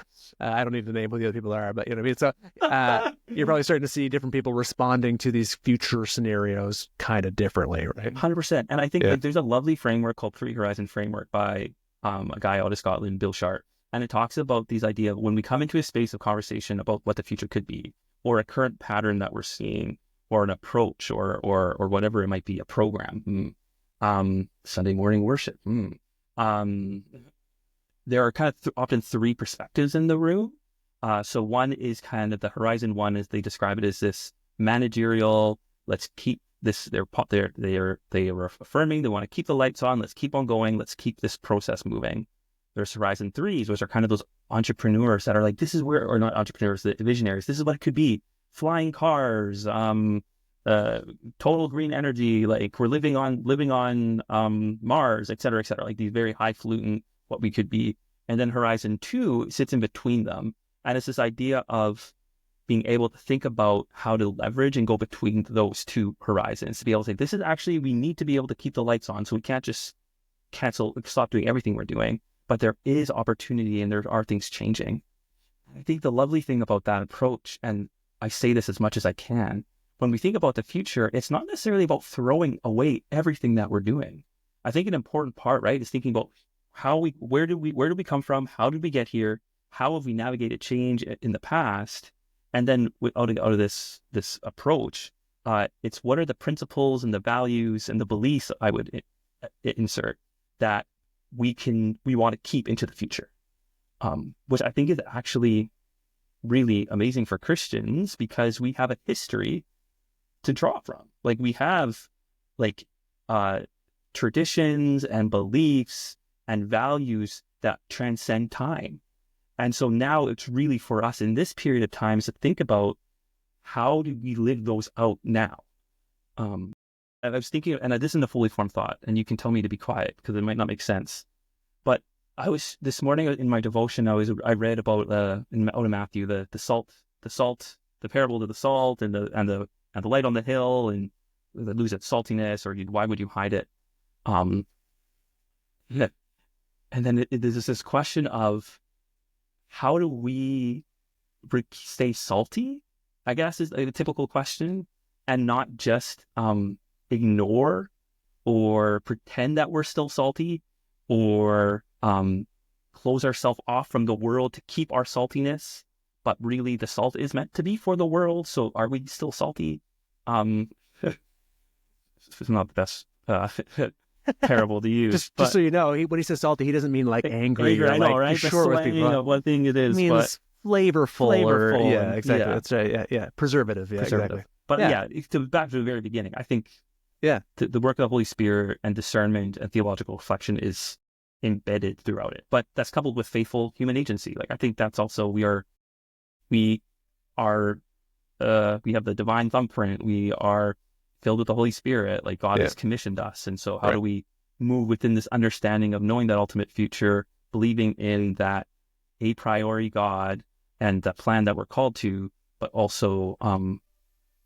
I don't need to name who the other people are, but you know what I mean? So you're probably starting to see different people responding to these future scenarios kind of differently, right? 100%. And I think there's a lovely framework called Three Horizon Framework by a guy out of Scotland, Bill Sharp. And it talks about these ideas when we come into a space of conversation about what the future could be, or a current pattern that we're seeing, or an approach, or whatever it might be, a program, Sunday morning worship. There are kind of often 3 perspectives in the room. So one is kind of the horizon one, as they describe it, as this managerial. Let's keep this. They are affirming. They want to keep the lights on. Let's keep on going. Let's keep this process moving. There's Horizon 3s, which are kind of those entrepreneurs that are like, this is where, or not entrepreneurs, the visionaries, this is what it could be. Flying cars, total green energy, like we're living on Mars, et cetera, like these very highfalutin, what we could be. And then Horizon 2 sits in between them. And it's this idea of being able to think about how to leverage and go between those 2 horizons to be able to say, this is actually, we need to be able to keep the lights on. So we can't just stop doing everything we're doing. But there is opportunity and there are things changing. I think the lovely thing about that approach, and I say this as much as I can, when we think about the future, it's not necessarily about throwing away everything that we're doing. I think an important part, right, is thinking about where did we come from? How did we get here? How have we navigated change in the past? And then out of this approach, it's what are the principles and the values and the beliefs I would insert that we want to keep into the future, which I think is actually really amazing for Christians because we have a history to draw from. Like we have traditions and beliefs and values that transcend time. And so now it's really for us in this period of time to think about how do we live those out now? I was thinking, and this isn't a fully formed thought, and you can tell me to be quiet because it might not make sense. But I was this morning in my devotion, I read about out of Matthew the salt, the parable of the salt and the light on the hill, and that lose its saltiness, or why would you hide it? Yeah. And then there's this question of how do we stay salty, I guess is a typical question, and not just ignore or pretend that we're still salty, or close ourselves off from the world to keep our saltiness, but really the salt is meant to be for the world. So are we still salty? It's not the best parable to use. Just so you know, when he says salty, he doesn't mean like angry or I know, like right? short with people. One thing it is, It means flavorful, or yeah, exactly. Yeah. That's right. Yeah. Preservative. Yeah, exactly. But back to the very beginning, I think the work of the Holy Spirit and discernment and theological reflection is embedded throughout it. But that's coupled with faithful human agency. Like I think that's also we have the divine thumbprint. We are filled with the Holy Spirit. Like God has commissioned us, and so how do we move within this understanding of knowing that ultimate future, believing in that a priori God and the plan that we're called to, but also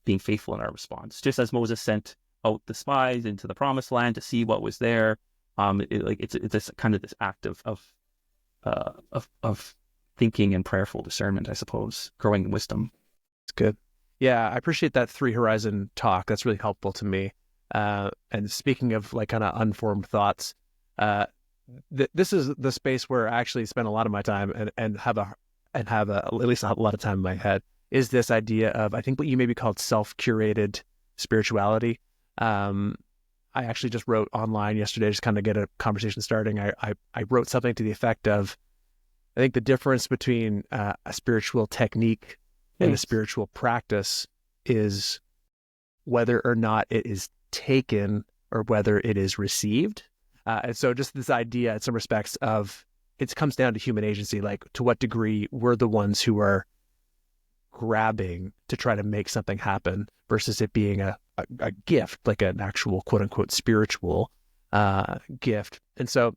being faithful in our response. Just as Moses sent out the spies into the promised land to see what was there, it's this kind of this act of thinking and prayerful discernment, I suppose, growing in wisdom. It's good. Yeah, I appreciate that three horizon talk. That's really helpful to me. And speaking of like kind of unformed thoughts, this is the space where I actually spend a lot of my time and have at least a lot of time in my head, is this idea of, I think what you maybe called self-curated spirituality. I actually just wrote online yesterday, just kind of get a conversation starting. I wrote something to the effect of, I think the difference between a spiritual technique and a spiritual practice is whether or not it is taken or whether it is received. And so just this idea in some respects of, it comes down to human agency, like to what degree we're the ones who are grabbing to try to make something happen versus it being a gift, like an actual quote unquote spiritual gift. And so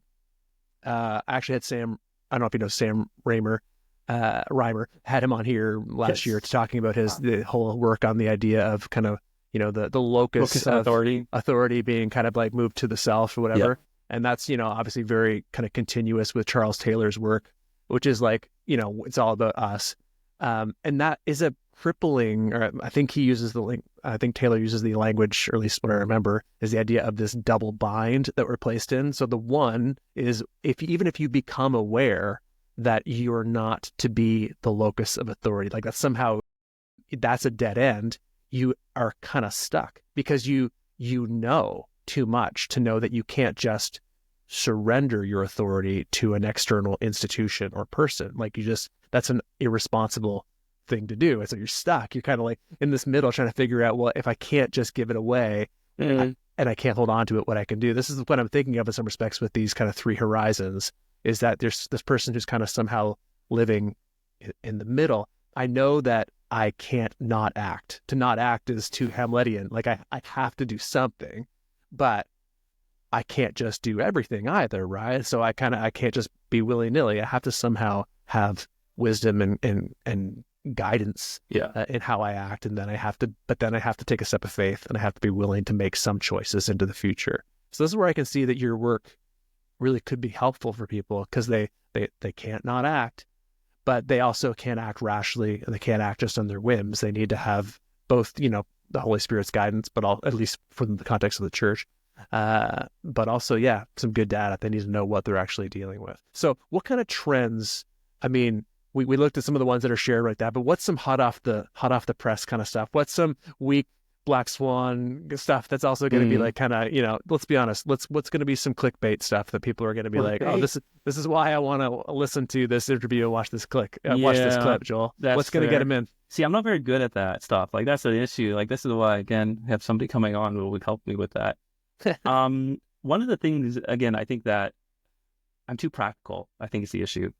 I actually had Sam, I don't know if you know Sam Reimer, had him on here last year talking about the whole work on the idea of kind of, the locus of authority being kind of like moved to the self or whatever. Yeah. And that's, obviously very kind of continuous with Charles Taylor's work, which is like, it's all about us. And that is a crippling, or I think Taylor uses the language, or at least what I remember, is the idea of this double bind that we're placed in. So the one is, even if you become aware that you're not to be the locus of authority, like that's a dead end, you are kind of stuck because you know too much to know that you can't just surrender your authority to an external institution or person. Like that's an irresponsible thing to do. And so you're stuck. You're kind of like in this middle trying to figure out, well, if I can't just give it away and I can't hold on to it, what I can do. This is what I'm thinking of in some respects with these kind of three horizons, is that there's this person who's kind of somehow living in the middle. I know that I can't not act. To not act is too Hamletian. Like I have to do something, but I can't just do everything either, right? So I can't just be willy-nilly. I have to somehow have wisdom and guidance in how I act, and then I have to take a step of faith, and I have to be willing to make some choices into the future. So this is where I can see that your work really could be helpful for people, because they can't not act, but they also can't act rashly, and they can't act just on their whims. They need to have both, the Holy Spirit's guidance, but at least from the context of the church, but also, some good data. They need to know what they're actually dealing with. So what kind of trends, I mean, we looked at some of the ones that are shared like that, but what's some hot off the press kind of stuff? What's some weak black swan stuff that's also going to be like kind of, let's be honest, what's going to be some clickbait stuff that people are going to be like, oh, this is why I want to listen to this interview and watch this clip, Joel. What's going to get them in? See, I'm not very good at that stuff. Like that's the issue. Like this is why, again, I have somebody coming on who would help me with that. One of the things, again, I think that I'm too practical, I think is the issue.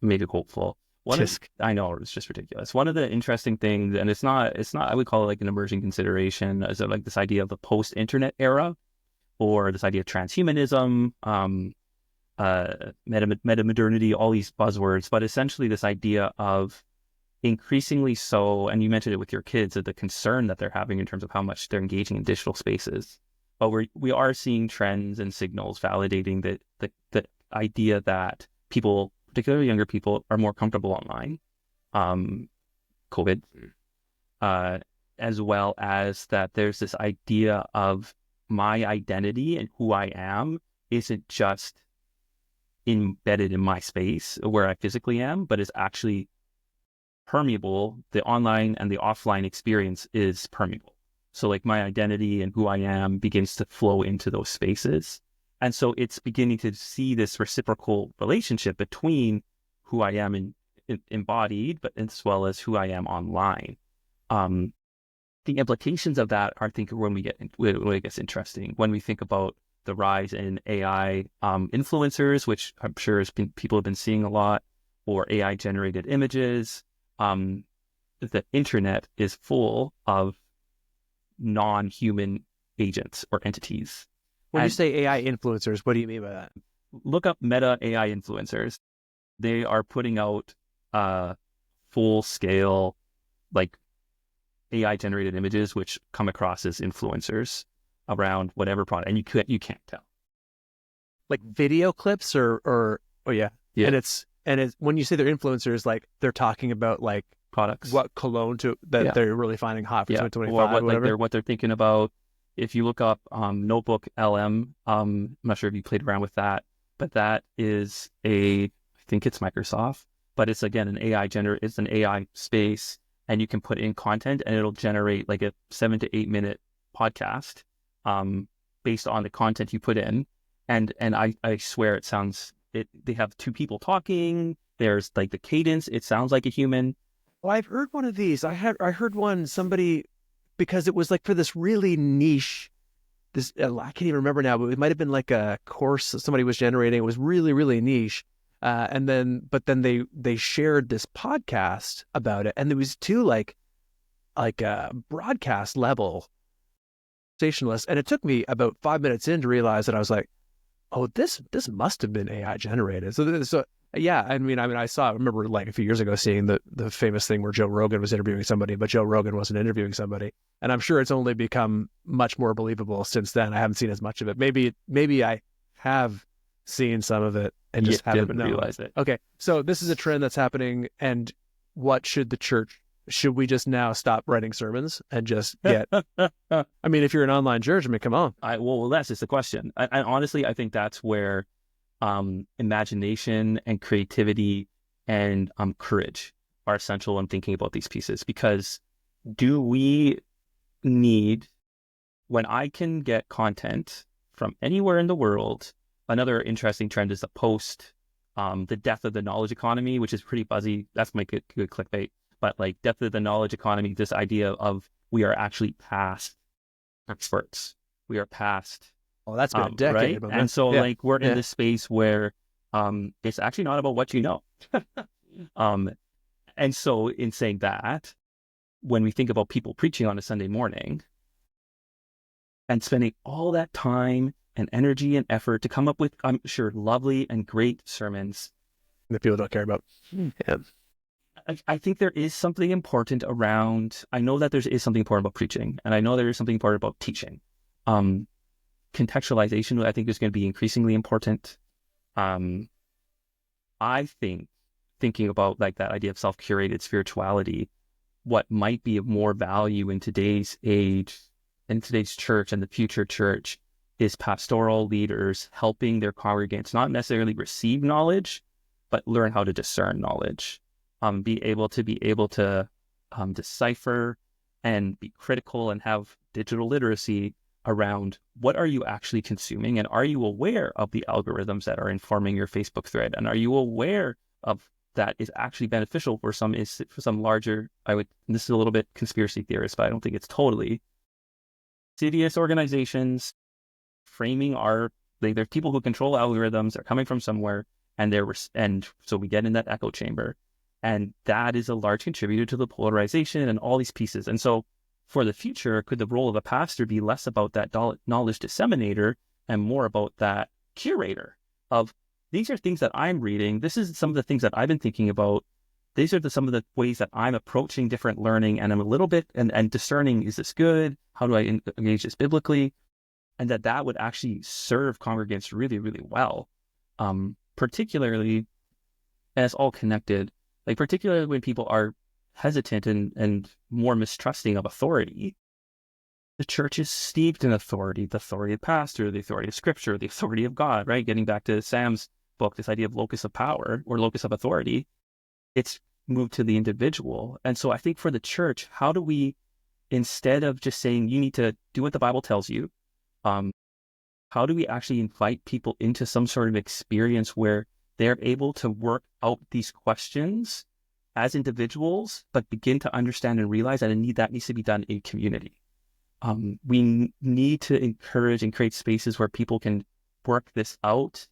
Make it hopeful. Tisk. I know it's just ridiculous. One of the interesting things, and it's not, I would call it like an emerging consideration, is like this idea of the post-internet era, or this idea of transhumanism, meta-modernity, all these buzzwords, but essentially this idea of increasingly so, and you mentioned it with your kids, that the concern that they're having in terms of how much they're engaging in digital spaces. But we are seeing trends and signals validating the idea that people, particularly younger people, are more comfortable online, COVID, as well as that there's this idea of my identity and who I am isn't just embedded in my space where I physically am, but is actually permeable. The online and the offline experience is permeable. So like my identity and who I am begins to flow into those spaces. And so it's beginning to see this reciprocal relationship between who I am embodied, but as well as who I am online. The implications of that are, I think, when it gets interesting, when we think about the rise in AI influencers, which I'm sure people have been seeing a lot, or AI generated images. The internet is full of non-human agents or entities. When you say AI influencers, what do you mean by that? Look up Meta AI influencers. They are putting out full-scale, like, AI generated images, which come across as influencers around whatever product, and you can't tell. Like video clips, or oh yeah. Yeah. And it's when you say they're influencers, like they're talking about like products, what cologne they're really finding hot for 2025, or what they're thinking about. If you look up Notebook LM, I'm not sure if you played around with that, but that is I think it's Microsoft, but it's again it's an AI space, and you can put in content and it'll generate like a 7 to 8 minute podcast based on the content you put in. And I swear they have two people talking. There's like the cadence. It sounds like a human. Well, I've heard one of these. I heard one, somebody, because it was like for this really niche, I can't even remember now, but it might have been like a course that somebody was generating. It was really, really niche. But then they shared this podcast about it, and there was two like a broadcast level conversationalists, and it took me about 5 minutes in to realize that I was like, oh, this must have been AI generated. So yeah, I remember like a few years ago seeing the famous thing where Joe Rogan was interviewing somebody, but Joe Rogan wasn't interviewing somebody, and I'm sure it's only become much more believable since then. I haven't seen as much of it. Maybe I have seen some of it and just haven't realized it. Okay, so this is a trend that's happening, and what should we just now stop writing sermons and just get, I mean, if you're an online church, I mean, come on. Well, that's just the question. And honestly, I think that's where imagination and creativity and courage are essential in thinking about these pieces, because do we need, when I can get content from anywhere in the world, another interesting trend is the death of the knowledge economy, which is pretty buzzy. That's my good clickbait. But like death of the knowledge economy, this idea of we are actually past experts. We are past. Oh, that's been a decade. Right? And so like we're in this space where it's actually not about what you know. And so in saying that, when we think about people preaching on a Sunday morning and spending all that time and energy and effort to come up with, I'm sure, lovely and great sermons that people don't care about. Yeah. I think there is something important around, I know that there is something important about preaching, and I know there is something important about teaching. Contextualization, I think, is going to be increasingly important. I think, thinking about like that idea of self-curated spirituality, what might be of more value in today's age, in today's church and the future church, is pastoral leaders helping their congregants not necessarily receive knowledge, but learn how to discern knowledge. Be able to decipher and be critical and have digital literacy around what are you actually consuming, and are you aware of the algorithms that are informing your Facebook thread, and are you aware of that is actually beneficial for some larger, this is a little bit conspiracy theorist, but I don't think it's totally, insidious organizations framing there's people who control algorithms, they're coming from somewhere, and so we get in that echo chamber. And that is a large contributor to the polarization and all these pieces. And so for the future, could the role of a pastor be less about that knowledge disseminator and more about that curator of, these are things that I'm reading. This is some of the things that I've been thinking about. These are some of the ways that I'm approaching different learning, and I'm a little bit and discerning, is this good? How do I engage this biblically? And that would actually serve congregants really, really well. Particularly, and it's all connected, like particularly when people are hesitant and more mistrusting of authority. The church is steeped in authority, the authority of pastor, the authority of scripture, the authority of God, right? Getting back to Sam's book, this idea of locus of power or locus of authority, it's moved to the individual. And so I think for the church, how do we, instead of just saying you need to do what the Bible tells you, how do we actually invite people into some sort of experience where they're able to work out these questions as individuals, but begin to understand and realize that that needs to be done in community. We need to encourage and create spaces where people can work this out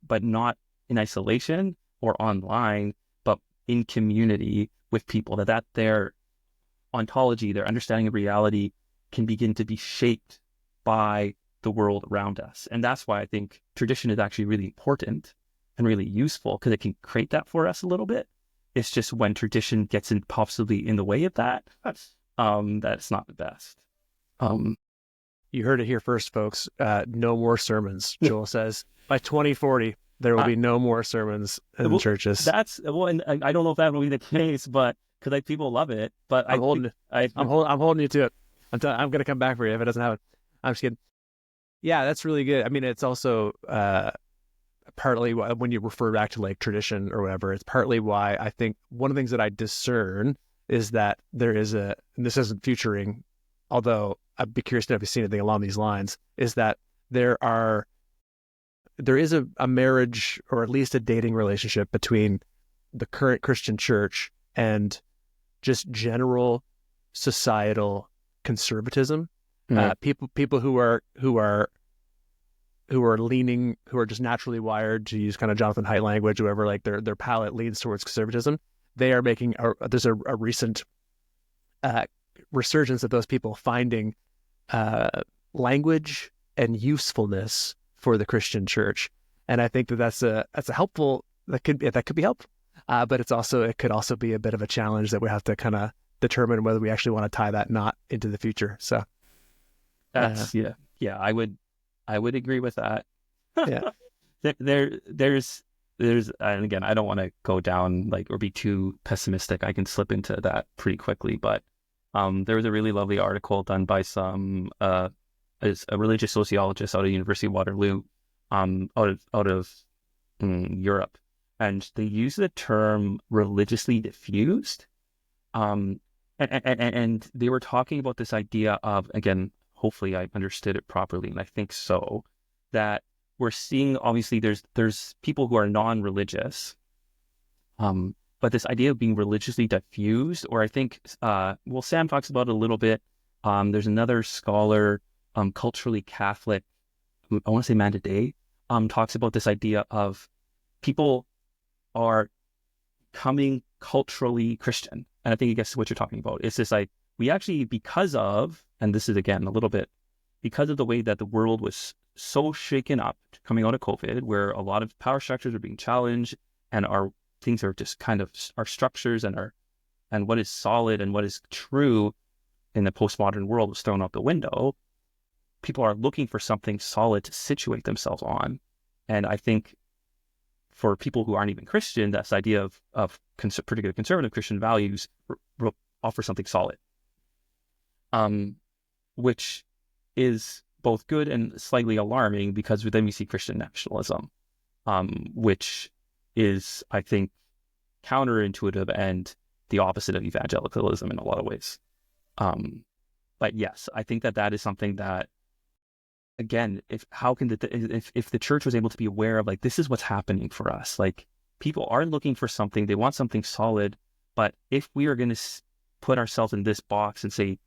but not in isolation or online, but in community with people, that their ontology, their understanding of reality can begin to be shaped by the world around us. And that's why I think tradition is actually really important and really useful, because it can create that for us a little bit. It's just when tradition gets possibly in the way of that, that's not the best. You heard it here first, folks. No more sermons. Joel says by 2040, there will be no more sermons in churches. And I don't know if that will be the case, but because people love it. But I'm holding you to it. I'm going to come back for you if it doesn't happen. I'm just kidding. Yeah, that's really good. I mean, it's also partly why, when you refer back to like tradition or whatever, it's partly why I think one of the things that I discern is that there is and this isn't futuring, although I'd be curious to know if you've seen anything along these lines, is that there is a marriage, or at least a dating relationship, between the current Christian church and just general societal conservatism. People who are leaning, who are just naturally wired, to use kind of Jonathan Haidt language, whoever, like their palate leans towards conservatism. They are making there's a recent resurgence of those people finding language and usefulness for the Christian church, and I think that's a helpful, that could be helpful, but it could also be a bit of a challenge that we have to kind of determine whether we actually want to tie that knot into the future. So that's I would agree with that. Yeah. There's and again, I don't want to go down or be too pessimistic. I can slip into that pretty quickly, but there was a really lovely article done by a religious sociologist out of University of Waterloo, out of Europe, and they use the term religiously diffused, and they were talking about this idea of, again, hopefully I understood it properly, and I think so, that we're seeing, obviously there's people who are non-religious, but this idea of being religiously diffused, or I think, Sam talks about it a little bit. There's another scholar, culturally Catholic, I want to say Amanda Day, talks about this idea of people are becoming culturally Christian. And I think I guess what you're talking about is this, we actually, because of, and this is again a little bit, because of the way that the world was so shaken up coming out of COVID, where a lot of power structures are being challenged, and our things are just kind of, our structures and what is solid and what is true in the postmodern world was thrown out the window. People are looking for something solid to situate themselves on. And I think for people who aren't even Christian, this idea of particular conservative Christian values offer something solid, which is both good and slightly alarming, because then we see Christian nationalism, which is, I think, counterintuitive and the opposite of evangelicalism in a lot of ways. But yes, I think that is something that, again, if the church was able to be aware of, this is what's happening for us, people are looking for something, they want something solid, but if we are going to put ourselves in this box and say,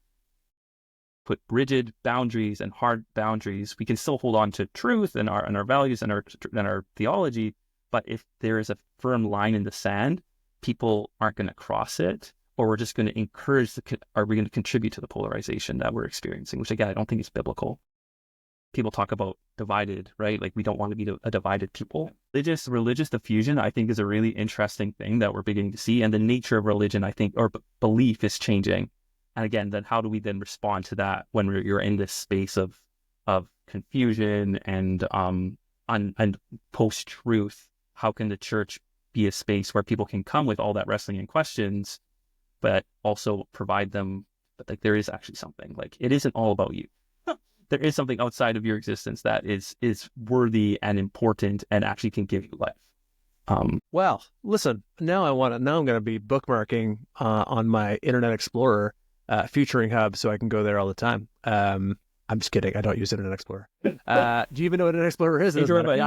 put rigid boundaries and hard boundaries, we can still hold on to truth and our values and our theology, but if there is a firm line in the sand, people aren't going to cross it, or we're just going to encourage are we going to contribute to the polarization that we're experiencing, which again, I don't think is biblical. People talk about divided, right? Like we don't want to be a divided people. Religious diffusion, I think, is a really interesting thing that we're beginning to see. And the nature of religion, I think, or belief is changing. And again, then how do we then respond to that when you're in this space of confusion and post-truth? How can the church be a space where people can come with all that wrestling and questions, but also provide them that like there is actually something, like it isn't all about you. There is something outside of your existence that is worthy and important and actually can give you life. Well, listen, now I'm going to be bookmarking on my Internet Explorer Futuring Hub so I can go there all the time. I'm just kidding. I don't use Internet Explorer. Do you even know what Internet Explorer is? I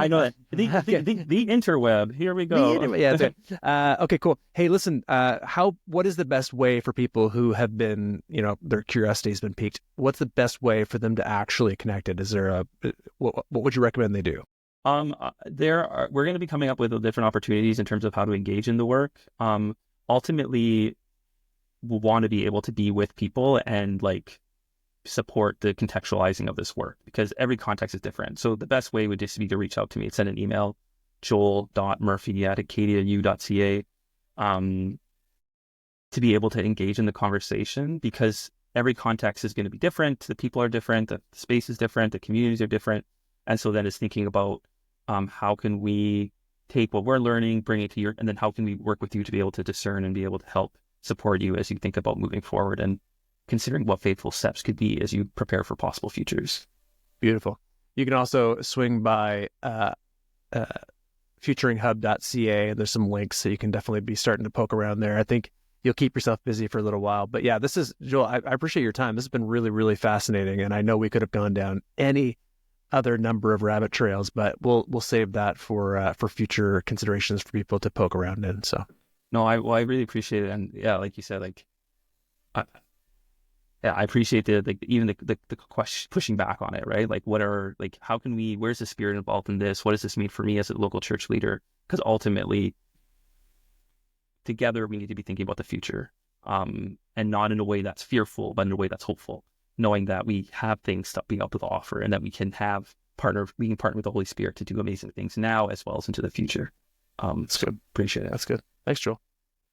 know that. The interweb. Here we go. Yeah, that's right. Okay, cool. Hey, listen, what is the best way for people who have been, their curiosity has been piqued? What's the best way for them to actually connect it? Is there what would you recommend they do? We're going to be coming up with different opportunities in terms of how to engage in the work. Ultimately, we'll want to be able to be with people and like support the contextualizing of this work, because every context is different. So the best way would just be to reach out to me, send an email, joel.murphy@acadiau.ca, to be able to engage in the conversation, because every context is going to be different. The people are different, the space is different, the communities are different. And so then it's thinking about how can we take what we're learning, bring it to and then how can we work with you to be able to discern and be able to help support you as you think about moving forward and considering what faithful steps could be as you prepare for possible futures. Beautiful. You can also swing by futuringhub.ca, and there's some links, so you can definitely be starting to poke around there. I think you'll keep yourself busy for a little while. But yeah, this is, Joel, I appreciate your time. This has been really, really fascinating, and I know we could have gone down any other number of rabbit trails, but we'll save that for future considerations for people to poke around in. So no, I really appreciate it. And yeah, like you said, like I appreciate the question, pushing back on it, right? Like how can where's the spirit involved in this? What does this mean for me as a local church leader? Because ultimately together we need to be thinking about the future, and not in a way that's fearful, but in a way that's hopeful, knowing that we have things to be able to offer and that we can partner with the Holy Spirit to do amazing things now as well as into the future. That's good. Appreciate it. That's good. Thanks, Joel.